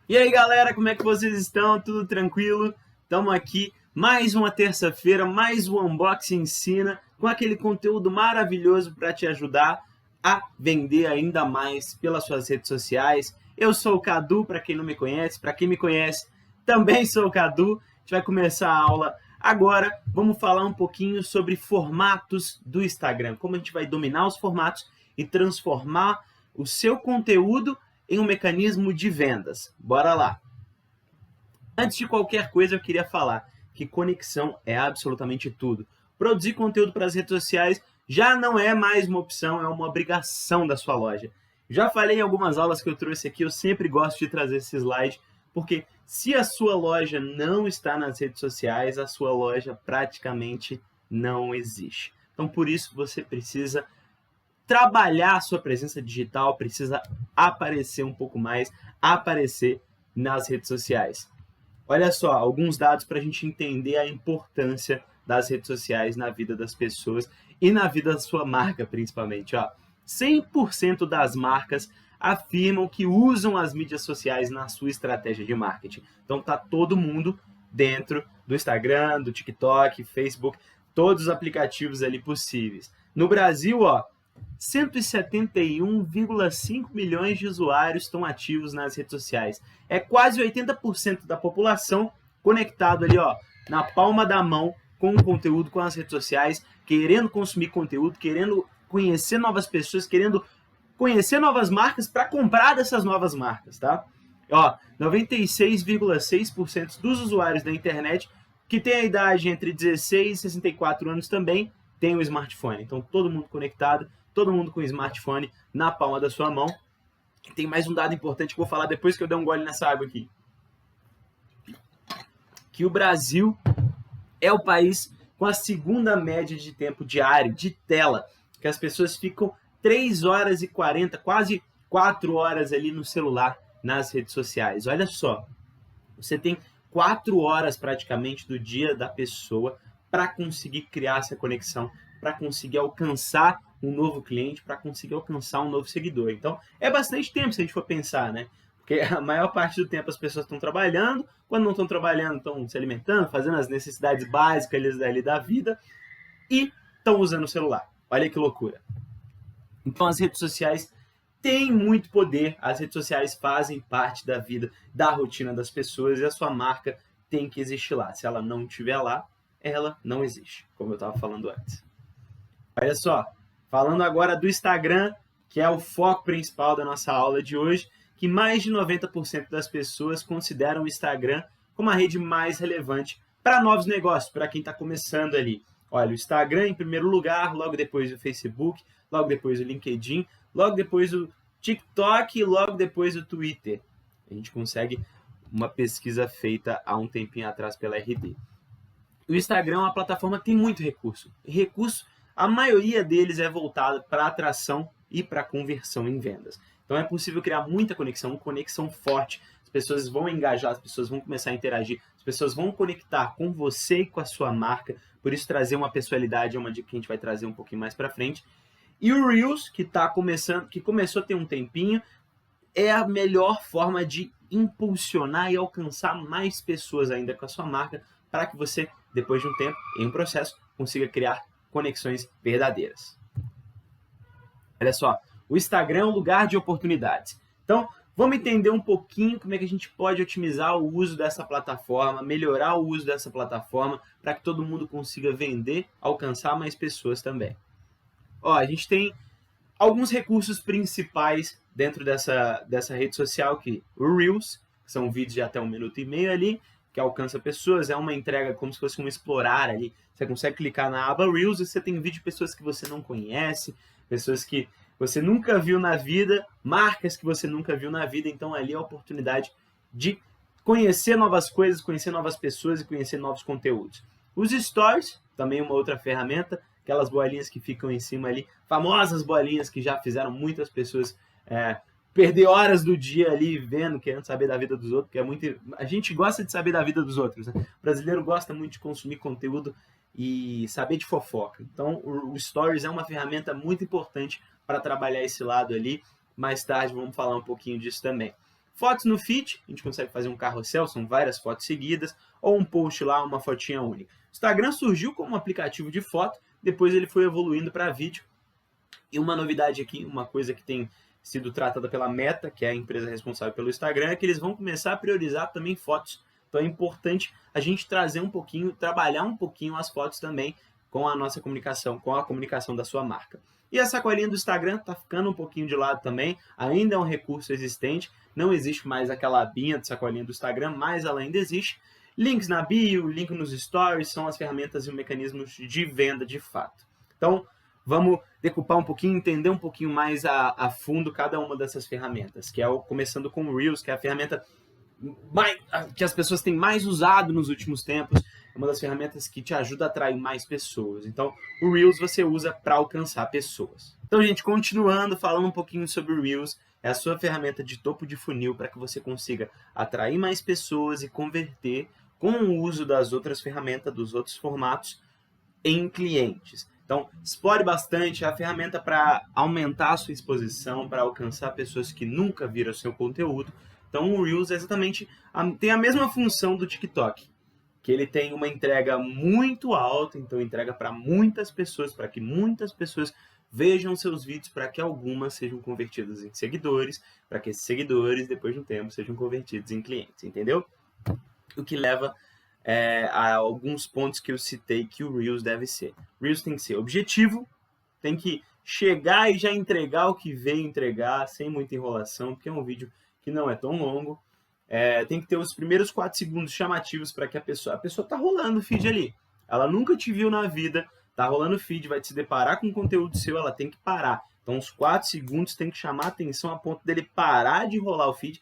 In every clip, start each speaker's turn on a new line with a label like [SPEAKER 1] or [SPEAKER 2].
[SPEAKER 1] E aí galera, como é que vocês estão? Tudo tranquilo? Estamos aqui, mais uma terça-feira, mais um Unboxing Ensina, com aquele conteúdo maravilhoso para te ajudar a vender ainda mais pelas suas redes sociais. Eu sou o Cadu, para quem não me conhece, para quem me conhece, também sou o Cadu. A gente vai começar a aula agora. Vamos falar um pouquinho sobre formatos do Instagram, como a gente vai dominar os formatos e transformar o seu conteúdo em um mecanismo de vendas. Bora lá! Antes de qualquer coisa, eu queria falar que conexão é absolutamente tudo. Produzir conteúdo para as redes sociais já não é mais uma opção, é uma obrigação da sua loja. Já falei em algumas aulas que eu trouxe aqui, eu sempre gosto de trazer esse slide, porque se a sua loja não está nas redes sociais, a sua loja praticamente não existe. Então, por isso, você precisa trabalhar a sua presença digital, precisa aparecer um pouco mais, aparecer nas redes sociais. Olha só, alguns dados para a gente entender a importância das redes sociais na vida das pessoas e na vida da sua marca, principalmente. 100% das marcas afirmam que usam as mídias sociais na sua estratégia de marketing. Então, tá todo mundo dentro do Instagram, do TikTok, Facebook, todos os aplicativos ali possíveis. No Brasil, 171,5 milhões de usuários estão ativos nas redes sociais. É quase 80% da população conectado ali, na palma da mão com o conteúdo, com as redes sociais, querendo consumir conteúdo, querendo conhecer novas pessoas, querendo conhecer novas marcas para comprar dessas novas marcas, tá? 96,6% dos usuários da internet que tem a idade entre 16 e 64 anos também tem um smartphone. Então, todo mundo conectado, todo mundo com o smartphone na palma da sua mão. E tem mais um dado importante que eu vou falar depois que eu der um gole nessa água aqui. Que o Brasil é o país com a segunda média de tempo diário de tela, que as pessoas ficam 3 horas e 40, quase 4 horas ali no celular, nas redes sociais. Olha só, você tem 4 horas praticamente do dia da pessoa para conseguir criar essa conexão, para conseguir alcançar um novo cliente, para conseguir alcançar um novo seguidor. Então, é bastante tempo se a gente for pensar, né? Porque a maior parte do tempo as pessoas estão trabalhando, quando não estão trabalhando, estão se alimentando, fazendo as necessidades básicas ali da vida e estão usando o celular. Olha que loucura. Então, as redes sociais têm muito poder, as redes sociais fazem parte da vida, da rotina das pessoas e a sua marca tem que existir lá. Se ela não estiver lá, ela não existe, como eu estava falando antes. Olha só, falando agora do Instagram, que é o foco principal da nossa aula de hoje, que mais de 90% das pessoas consideram o Instagram como a rede mais relevante para novos negócios, para quem está começando ali. Olha, o Instagram em primeiro lugar, logo depois o Facebook, logo depois o LinkedIn, logo depois o TikTok e logo depois o Twitter. A gente consegue uma pesquisa feita há um tempinho atrás pela RD. O Instagram é uma plataforma que tem muito recurso. A maioria deles é voltado para atração e para conversão em vendas. Então é possível criar muita conexão forte. As pessoas vão engajar, as pessoas vão começar a interagir, as pessoas vão conectar com você e com a sua marca. Por isso, trazer uma pessoalidade é uma dica que a gente vai trazer um pouquinho mais para frente. E o Reels, que começou a ter um tempinho, é a melhor forma de impulsionar e alcançar mais pessoas ainda com a sua marca, para que você, depois de um tempo, em um processo, consiga criar conexões verdadeiras. Olha só, o Instagram é um lugar de oportunidades. Então, vamos entender um pouquinho como é que a gente pode otimizar o uso dessa plataforma, melhorar o uso dessa plataforma, para que todo mundo consiga vender, alcançar mais pessoas também. A gente tem alguns recursos principais dentro dessa rede social, que o Reels, que são vídeos de até 1 minuto e meio ali, que alcança pessoas, é uma entrega como se fosse um explorar ali. Você consegue clicar na aba Reels e você tem vídeo de pessoas que você não conhece, pessoas que você nunca viu na vida, marcas que você nunca viu na vida, então ali é a oportunidade de conhecer novas coisas, conhecer novas pessoas e conhecer novos conteúdos. Os Stories, também uma outra ferramenta, aquelas bolinhas que ficam em cima ali, famosas bolinhas que já fizeram muitas pessoas perder horas do dia ali vendo, querendo saber da vida dos outros, porque a gente gosta de saber da vida dos outros, né? O brasileiro gosta muito de consumir conteúdo e saber de fofoca. Então, o Stories é uma ferramenta muito importante para trabalhar esse lado ali. Mais tarde vamos falar um pouquinho disso também. Fotos no feed, a gente consegue fazer um carrossel, são várias fotos seguidas, ou um post lá, uma fotinha única. O Instagram surgiu como um aplicativo de foto, depois ele foi evoluindo para vídeo. E uma novidade aqui, uma coisa que tem sido tratada pela Meta, que é a empresa responsável pelo Instagram, é que eles vão começar a priorizar também fotos. Então é importante a gente trazer um pouquinho, trabalhar um pouquinho as fotos também com a nossa comunicação, com a comunicação da sua marca. E a sacolinha do Instagram está ficando um pouquinho de lado também, ainda é um recurso existente, não existe mais aquela abinha de sacolinha do Instagram, mas ela ainda existe. Links na bio, link nos stories, são as ferramentas e os mecanismos de venda de fato. Então, vamos decupar um pouquinho, entender um pouquinho mais a fundo cada uma dessas ferramentas, que é começando com o Reels, que é a ferramenta que as pessoas têm mais usado nos últimos tempos, é uma das ferramentas que te ajuda a atrair mais pessoas. Então, o Reels você usa para alcançar pessoas. Então, gente, continuando, falando um pouquinho sobre o Reels, é a sua ferramenta de topo de funil para que você consiga atrair mais pessoas e converter com o uso das outras ferramentas, dos outros formatos, em clientes. Então, explore bastante a ferramenta para aumentar a sua exposição, para alcançar pessoas que nunca viram seu conteúdo. Então, o Reels tem a mesma função do TikTok, que ele tem uma entrega muito alta, então entrega para muitas pessoas, para que muitas pessoas vejam seus vídeos, para que algumas sejam convertidas em seguidores, para que esses seguidores, depois de um tempo, sejam convertidos em clientes, entendeu? O que leva a alguns pontos que eu citei que o Reels deve ser. O Reels tem que ser objetivo, tem que chegar e já entregar o que veio entregar, sem muita enrolação, porque é um vídeo que não é tão longo. Tem que ter os primeiros 4 segundos chamativos para que a pessoa tá rolando o feed ali. Ela nunca te viu na vida, tá rolando o feed, vai se deparar com um conteúdo seu, ela tem que parar. Então os 4 segundos tem que chamar a atenção a ponto dele parar de rolar o feed,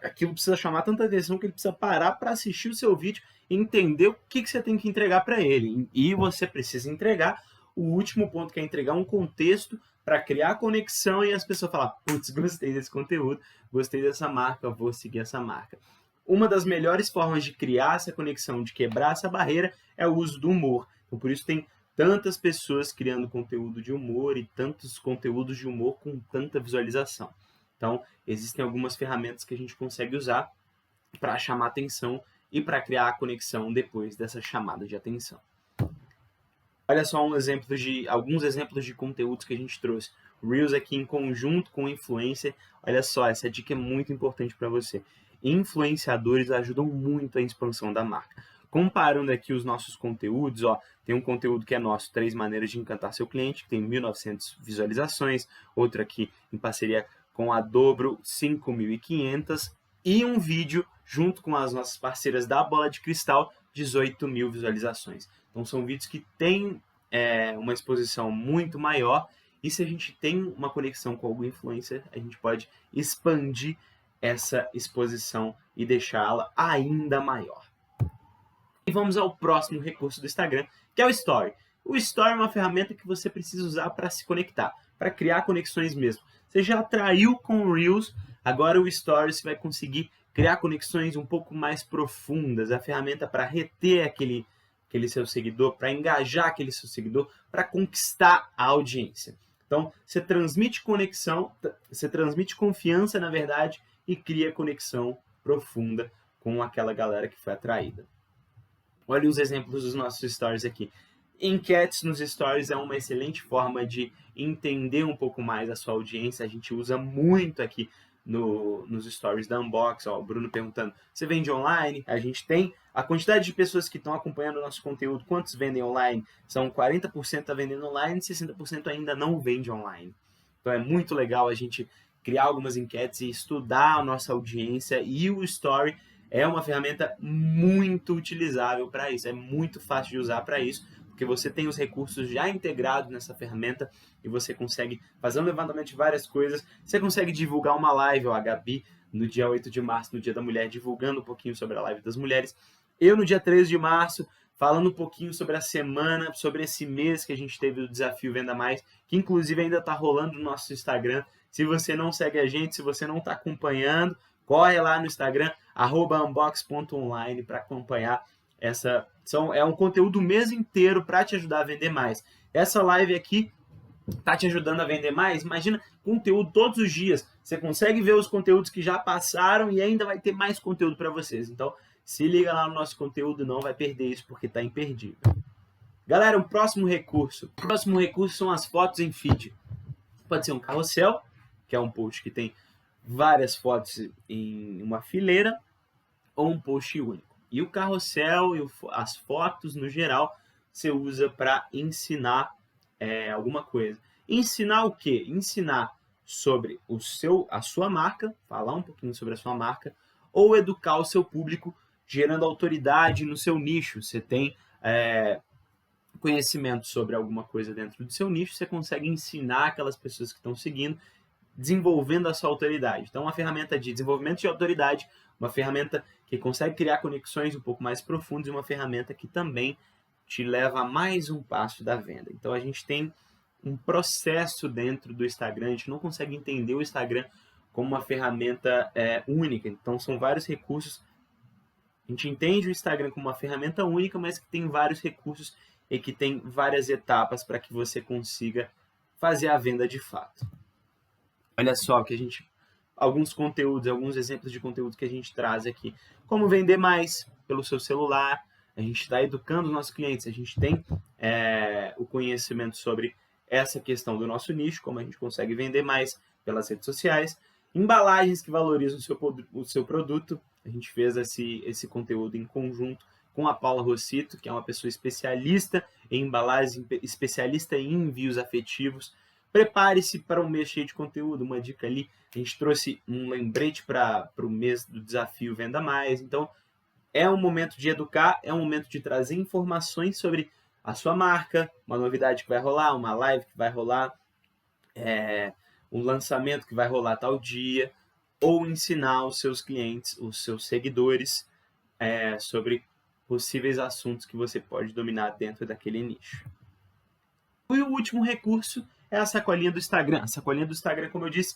[SPEAKER 1] aquilo precisa chamar tanta atenção que ele precisa parar para assistir o seu vídeo e entender o que você tem que entregar para ele. E você precisa entregar o último ponto, que é entregar um contexto para criar conexão e as pessoas falar, putz, gostei desse conteúdo, gostei dessa marca, vou seguir essa marca. Uma das melhores formas de criar essa conexão, de quebrar essa barreira, é o uso do humor. Então, por isso tem tantas pessoas criando conteúdo de humor e tantos conteúdos de humor com tanta visualização. Então, existem algumas ferramentas que a gente consegue usar para chamar atenção e para criar a conexão depois dessa chamada de atenção. Olha só alguns exemplos de conteúdos que a gente trouxe. Reels aqui em conjunto com influencer. Olha só, essa dica é muito importante para você. Influenciadores ajudam muito a expansão da marca. Comparando aqui os nossos conteúdos, tem um conteúdo que é nosso, 3 maneiras de encantar seu cliente, que tem 1.900 visualizações. Outro aqui em parceria com a Dobro, 5.500. E um vídeo junto com as nossas parceiras da Bola de Cristal, 18.000 visualizações. Então são vídeos que têm uma exposição muito maior, e se a gente tem uma conexão com algum influencer, a gente pode expandir essa exposição e deixá-la ainda maior. E vamos ao próximo recurso do Instagram, que é o Story. O Story é uma ferramenta que você precisa usar para se conectar, para criar conexões mesmo. Você já atraiu com o Reels, agora o Story você vai conseguir criar conexões um pouco mais profundas, a ferramenta para reter aquele seu seguidor, para engajar aquele seu seguidor, para conquistar a audiência. Então, você transmite conexão, você transmite confiança, na verdade, e cria conexão profunda com aquela galera que foi atraída. Olha os exemplos dos nossos stories aqui. Enquetes nos stories é uma excelente forma de entender um pouco mais a sua audiência. A gente usa muito aqui nos stories da Unbox. O Bruno perguntando, você vende online? A gente tem a quantidade de pessoas que estão acompanhando o nosso conteúdo. Quantos vendem online? São 40% está vendendo online, 60% ainda não vende online. Então é muito legal a gente criar algumas enquetes e estudar a nossa audiência, e o Story é uma ferramenta muito utilizável para isso, é muito fácil de usar para isso, porque você tem os recursos já integrados nessa ferramenta e você consegue fazer um levantamento de várias coisas, você consegue divulgar uma live, a Gabi, no dia 8 de março, no Dia da Mulher, divulgando um pouquinho sobre a live das mulheres, eu no dia 13 de março, falando um pouquinho sobre a semana, sobre esse mês que a gente teve o desafio Venda Mais, que inclusive ainda está rolando no nosso Instagram. Se você não segue a gente, se você não está acompanhando, corre lá no Instagram, @unbox.online, para acompanhar é um conteúdo o mês inteiro para te ajudar a vender mais. Essa live aqui tá te ajudando a vender mais? Imagina conteúdo todos os dias. Você consegue ver os conteúdos que já passaram e ainda vai ter mais conteúdo para vocês. Então, se liga lá no nosso conteúdo, não vai perder isso porque tá imperdível. Galera, o próximo recurso. O próximo recurso são as fotos em feed. Pode ser um carrossel, que é um post que tem várias fotos em uma fileira, ou um post único. E o carrossel e as fotos, no geral, você usa para ensinar alguma coisa. Ensinar o quê? Ensinar sobre a sua marca, falar um pouquinho sobre a sua marca, ou educar o seu público, gerando autoridade no seu nicho. Você tem conhecimento sobre alguma coisa dentro do seu nicho, você consegue ensinar aquelas pessoas que estão seguindo, desenvolvendo a sua autoridade. Então, uma ferramenta de desenvolvimento de autoridade, uma ferramenta que consegue criar conexões um pouco mais profundas e uma ferramenta que também te leva a mais um passo da venda. Então, a gente tem um processo dentro do Instagram, a gente não consegue entender o Instagram como uma ferramenta única. Então, são vários recursos. A gente entende o Instagram como uma ferramenta única, mas que tem vários recursos e que tem várias etapas para que você consiga fazer a venda de fato. Olha só que alguns conteúdos, alguns exemplos de conteúdo que a gente traz aqui. Como vender mais pelo seu celular. A gente está educando os nossos clientes. A gente tem o conhecimento sobre essa questão do nosso nicho, como a gente consegue vender mais pelas redes sociais. Embalagens que valorizam o seu produto. A gente fez esse conteúdo em conjunto com a Paula Rossito, que é uma pessoa especialista em embalagens, especialista em envios afetivos. Prepare-se para um mês cheio de conteúdo, uma dica ali. A gente trouxe um lembrete para o mês do desafio Venda Mais. Então, é um momento de educar, é um momento de trazer informações sobre a sua marca, uma novidade que vai rolar, uma live que vai rolar, um lançamento que vai rolar tal dia, ou ensinar os seus clientes, os seus seguidores, sobre possíveis assuntos que você pode dominar dentro daquele nicho. E o último recurso é a sacolinha do Instagram. A sacolinha do Instagram, como eu disse,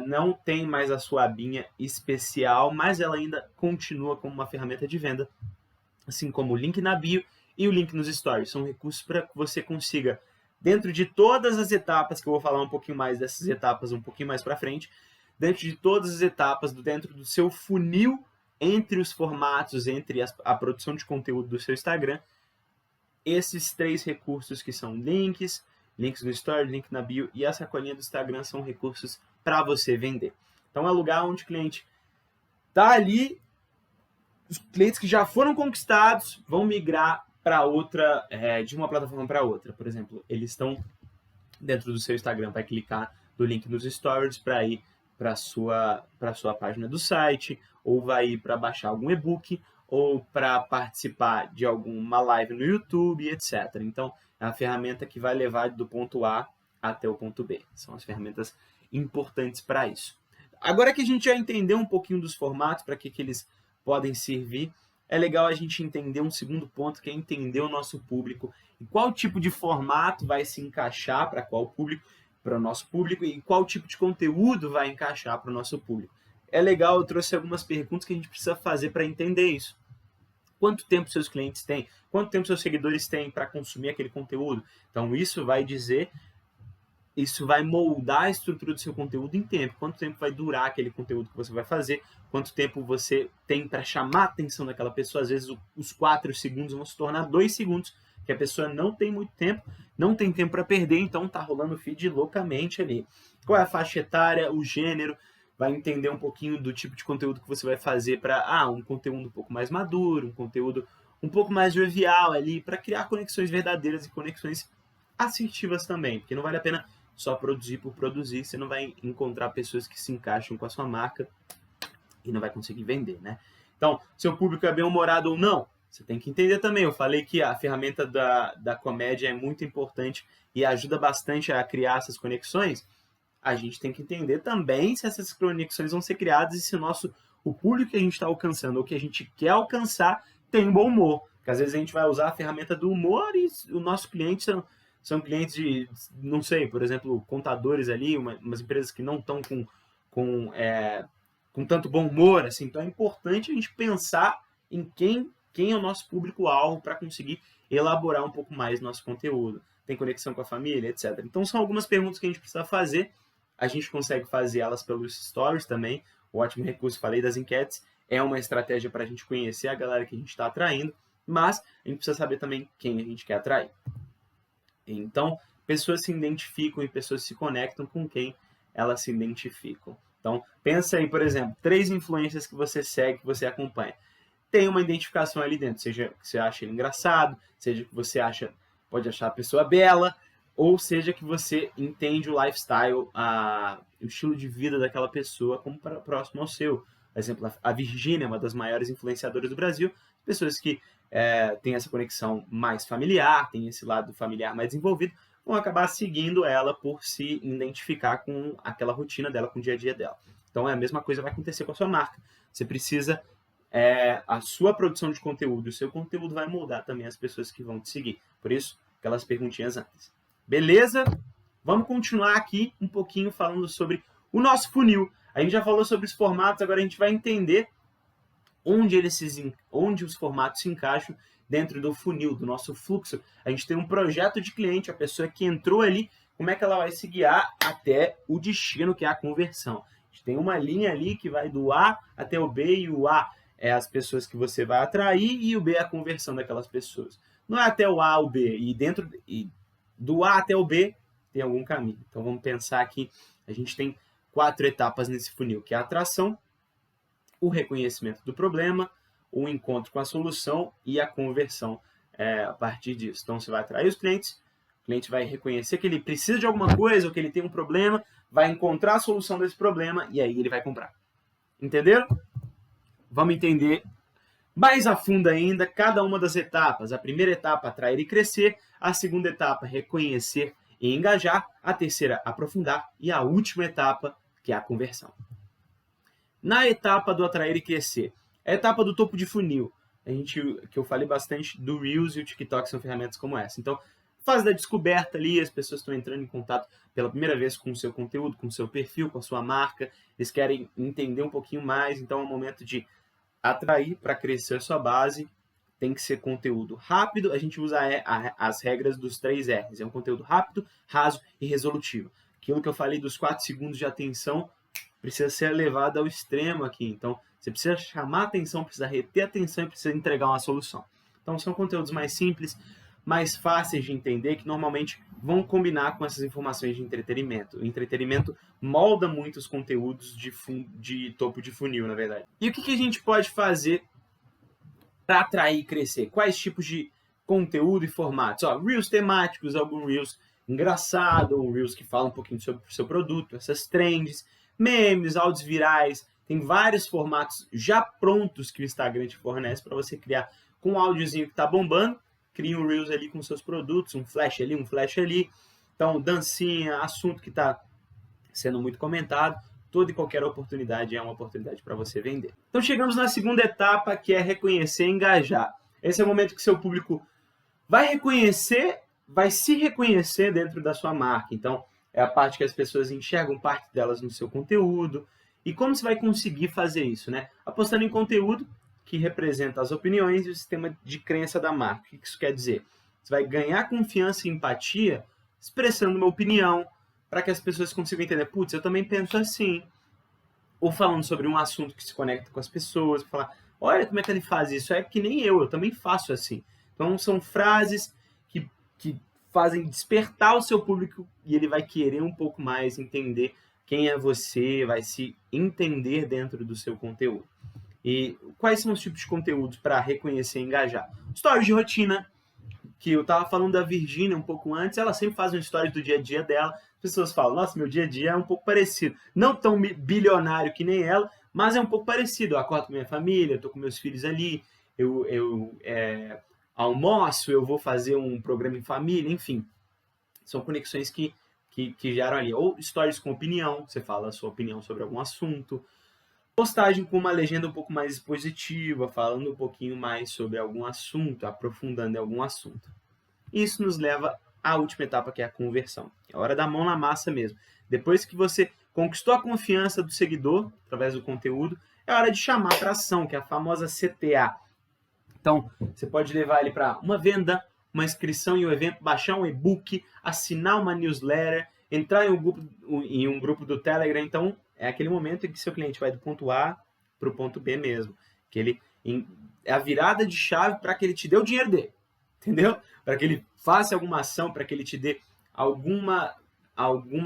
[SPEAKER 1] não tem mais a sua abinha especial, mas ela ainda continua como uma ferramenta de venda, assim como o link na bio e o link nos stories. São recursos para que você consiga, dentro de todas as etapas, que eu vou falar um pouquinho mais dessas etapas um pouquinho mais para frente, dentro de todas as etapas, dentro do seu funil, entre os formatos, entre a produção de conteúdo do seu Instagram, esses 3 recursos que são links no story, link na bio e a sacolinha do Instagram são recursos para você vender. Então é um lugar onde o cliente está ali, os clientes que já foram conquistados vão migrar para outra, de uma plataforma para outra. Por exemplo, eles estão dentro do seu Instagram, vai clicar no link nos stories para ir para a sua página do site, ou vai ir para baixar algum e-book, ou para participar de alguma live no YouTube, etc. Então, é a ferramenta que vai levar do ponto A até o ponto B. São as ferramentas importantes para isso. Agora que a gente já entendeu um pouquinho dos formatos, para que eles podem servir, é legal a gente entender um segundo ponto, que é entender o nosso público e qual tipo de formato vai se encaixar para qual público, para o nosso público, e qual tipo de conteúdo vai encaixar para o nosso público. É legal, eu trouxe algumas perguntas que a gente precisa fazer para entender isso. Quanto tempo seus clientes têm? Quanto tempo seus seguidores têm para consumir aquele conteúdo? Então, isso vai moldar a estrutura do seu conteúdo em tempo. Quanto tempo vai durar aquele conteúdo que você vai fazer? Quanto tempo você tem para chamar a atenção daquela pessoa? Às vezes, os 4 segundos vão se tornar 2 segundos, que a pessoa não tem muito tempo, não tem tempo para perder, então tá rolando o feed loucamente ali. Qual é a faixa etária, o gênero? Vai entender um pouquinho do tipo de conteúdo que você vai fazer para um conteúdo um pouco mais maduro, um conteúdo um pouco mais jovial ali, para criar conexões verdadeiras e conexões assertivas também, porque não vale a pena só produzir por produzir, você não vai encontrar pessoas que se encaixam com a sua marca e não vai conseguir vender, né? Então, seu público é bem-humorado ou não, você tem que entender também. Eu falei que a ferramenta da comédia é muito importante e ajuda bastante a criar essas conexões. A gente tem que entender também se essas conexões vão ser criadas e se o público que a gente está alcançando ou que a gente quer alcançar tem bom humor. Porque às vezes a gente vai usar a ferramenta do humor e o nosso cliente são clientes de, não sei, por exemplo, contadores ali, umas empresas que não estão com tanto bom humor, assim. Então é importante a gente pensar em quem é o nosso público-alvo para conseguir elaborar um pouco mais nosso conteúdo. tem conexão com a família, etc. Então são algumas perguntas que a gente precisa fazer. A gente consegue fazer elas pelos stories também. O ótimo recurso, falei das enquetes, é uma estratégia para a gente conhecer a galera que a gente está atraindo, mas a gente precisa saber também quem a gente quer atrair. Então, pessoas se identificam e pessoas se conectam com quem elas se identificam. Então, pensa aí, por exemplo, 3 influências que você segue, que você acompanha. Tem uma identificação ali dentro, seja que você acha ele engraçado, seja que você pode achar a pessoa bela, ou seja que você entende o lifestyle, o estilo de vida daquela pessoa como próximo ao seu. Por exemplo, a Virgínia, uma das maiores influenciadoras do Brasil, pessoas que têm essa conexão mais familiar, têm esse lado familiar mais desenvolvido, vão acabar seguindo ela por se identificar com aquela rotina dela, com o dia a dia dela. Então, a mesma coisa vai acontecer com a sua marca. Você precisa... a sua produção de conteúdo, o seu conteúdo vai moldar também as pessoas que vão te seguir. Por isso, aquelas perguntinhas antes. Beleza? Vamos continuar aqui um pouquinho falando sobre o nosso funil. A gente já falou sobre os formatos, agora a gente vai entender onde os formatos se encaixam dentro do funil, do nosso fluxo. A gente tem um projeto de cliente, a pessoa que entrou ali, como é que ela vai se guiar até o destino, que é a conversão. A gente tem uma linha ali que vai do A até o B, e o A é as pessoas que você vai atrair e o B é a conversão daquelas pessoas. Não é até o A ao B, e do A até o B tem algum caminho. Então vamos pensar que a gente tem 4 etapas nesse funil, que é a atração, o reconhecimento do problema, o encontro com a solução e a conversão a partir disso. Então você vai atrair os clientes, o cliente vai reconhecer que ele precisa de alguma coisa ou que ele tem um problema, vai encontrar a solução desse problema e aí ele vai comprar. Entenderam? Vamos entender mais a fundo ainda cada uma das etapas. A primeira etapa, atrair e crescer. A segunda etapa, reconhecer e engajar. A terceira, aprofundar. E a última etapa, que é a conversão. Na etapa do atrair e crescer, a etapa do topo de funil, que eu falei bastante do Reels e o TikTok são ferramentas como essa. Então, fase da descoberta ali, as pessoas estão entrando em contato pela primeira vez com o seu conteúdo, com o seu perfil, com a sua marca. Eles querem entender um pouquinho mais, então é o momento de atrair para crescer a sua base. Tem que ser conteúdo rápido. A gente usa as regras dos 3 R's. É um conteúdo rápido, raso e resolutivo. Aquilo que eu falei dos 4 segundos de atenção precisa ser levado ao extremo aqui. Então, você precisa chamar a atenção, precisa reter a atenção e precisa entregar uma solução. Então, são conteúdos mais simples, mais fáceis de entender, que normalmente vão combinar com essas informações de entretenimento. O entretenimento molda muito os conteúdos de topo de funil, na verdade. E o que a gente pode fazer para atrair e crescer? Quais tipos de conteúdo e formatos? Reels temáticos, algum Reels engraçado, um Reels que fala um pouquinho sobre o seu produto, essas trends, memes, áudios virais. Tem vários formatos já prontos que o Instagram te fornece para você criar com um áudiozinho que está bombando. Cria um Reels ali com seus produtos, um flash ali, um flash ali. Então, dancinha, assunto que está sendo muito comentado. Toda e qualquer oportunidade é uma oportunidade para você vender. Então, chegamos na segunda etapa, que é reconhecer e engajar. Esse é o momento que seu público vai se reconhecer dentro da sua marca. Então, é a parte que as pessoas enxergam parte delas no seu conteúdo. E como você vai conseguir fazer isso, né? Apostando em conteúdo que representa as opiniões e o sistema de crença da marca. O que isso quer dizer? Você vai ganhar confiança e empatia expressando uma opinião para que as pessoas consigam entender, putz, eu também penso assim. Ou falando sobre um assunto que se conecta com as pessoas, falar, olha como é que ele faz isso, é que nem eu também faço assim. Então são frases que fazem despertar o seu público e ele vai querer um pouco mais entender quem é você, vai se entender dentro do seu conteúdo. E quais são os tipos de conteúdos para reconhecer e engajar? Stories de rotina, que eu estava falando da Virgínia um pouco antes, ela sempre faz um story do dia a dia dela. As pessoas falam, nossa, meu dia a dia é um pouco parecido. Não tão bilionário que nem ela, mas é um pouco parecido. Eu acordo com minha família, estou com meus filhos ali, eu almoço, eu vou fazer um programa em família, enfim. São conexões que geram ali. Ou stories com opinião, você fala a sua opinião sobre algum assunto. Postagem com uma legenda um pouco mais expositiva, falando um pouquinho mais sobre algum assunto, aprofundando em algum assunto. Isso nos leva à última etapa, que é a conversão. É a hora da mão na massa mesmo. Depois que você conquistou a confiança do seguidor, através do conteúdo, é hora de chamar para ação, que é a famosa CTA. Então, você pode levar ele para uma venda, uma inscrição em um evento, baixar um e-book, assinar uma newsletter, entrar em um grupo do Telegram. Então, é aquele momento em que seu cliente vai do ponto A para o ponto B mesmo. É a virada de chave para que ele te dê o dinheiro dele, entendeu? Para que ele faça alguma ação, para que ele te dê alguma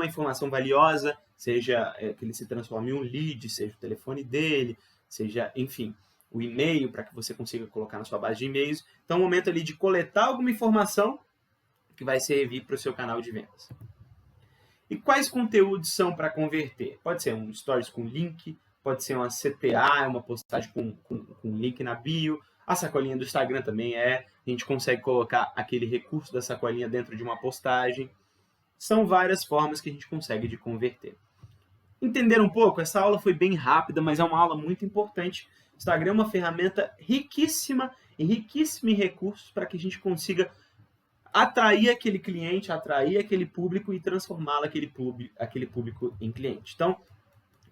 [SPEAKER 1] informação valiosa, seja que ele se transforme em um lead, seja o telefone dele, seja, enfim, o e-mail, para que você consiga colocar na sua base de e-mails. Então, é um momento ali de coletar alguma informação que vai servir para o seu canal de vendas. E quais conteúdos são para converter? Pode ser um stories com link, pode ser uma CTA, uma postagem com link na bio. A sacolinha do Instagram também a gente consegue colocar aquele recurso da sacolinha dentro de uma postagem. São várias formas que a gente consegue de converter. Entender um pouco? Essa aula foi bem rápida, mas é uma aula muito importante. O Instagram é uma ferramenta riquíssima em recursos para que a gente consiga atrair aquele cliente, atrair aquele público e transformá-lo aquele público em cliente. Então,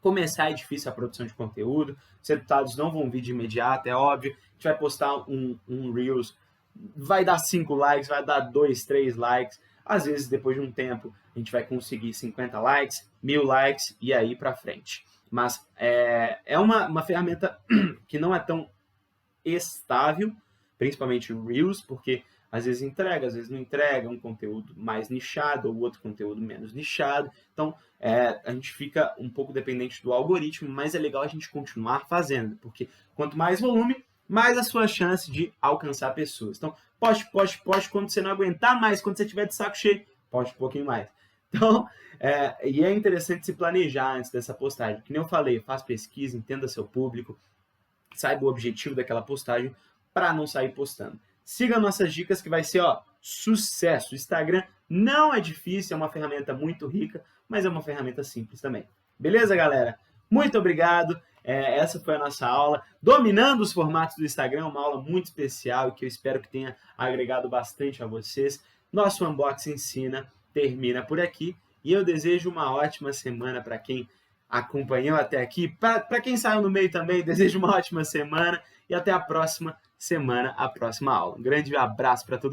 [SPEAKER 1] começar é difícil a produção de conteúdo, os resultados não vão vir de imediato, é óbvio. A gente vai postar um Reels, vai dar 5 likes, vai dar 2, 3 likes. Às vezes, depois de um tempo, a gente vai conseguir 50 likes, 1000 likes e aí para frente. Mas é uma ferramenta que não é tão estável, principalmente o Reels, porque às vezes entrega, às vezes não entrega, um conteúdo mais nichado ou outro conteúdo menos nichado. Então, a gente fica um pouco dependente do algoritmo, mas é legal a gente continuar fazendo, porque quanto mais volume, mais a sua chance de alcançar pessoas. Então, poste, quando você não aguentar mais, quando você tiver de saco cheio, poste um pouquinho mais. Então, e é interessante se planejar antes dessa postagem. Que nem eu falei, faça pesquisa, entenda seu público, saiba o objetivo daquela postagem para não sair postando. Siga nossas dicas que vai ser sucesso. O Instagram não é difícil, é uma ferramenta muito rica, mas é uma ferramenta simples também. Beleza, galera? Muito obrigado. Essa foi a nossa aula. Dominando os formatos do Instagram, uma aula muito especial e que eu espero que tenha agregado bastante a vocês. Nosso Unboxing Ensina termina por aqui e eu desejo uma ótima semana para quem acompanhou até aqui. Para quem saiu no meio também, desejo uma ótima semana e até a próxima semana, a próxima aula. Um grande abraço para todo mundo.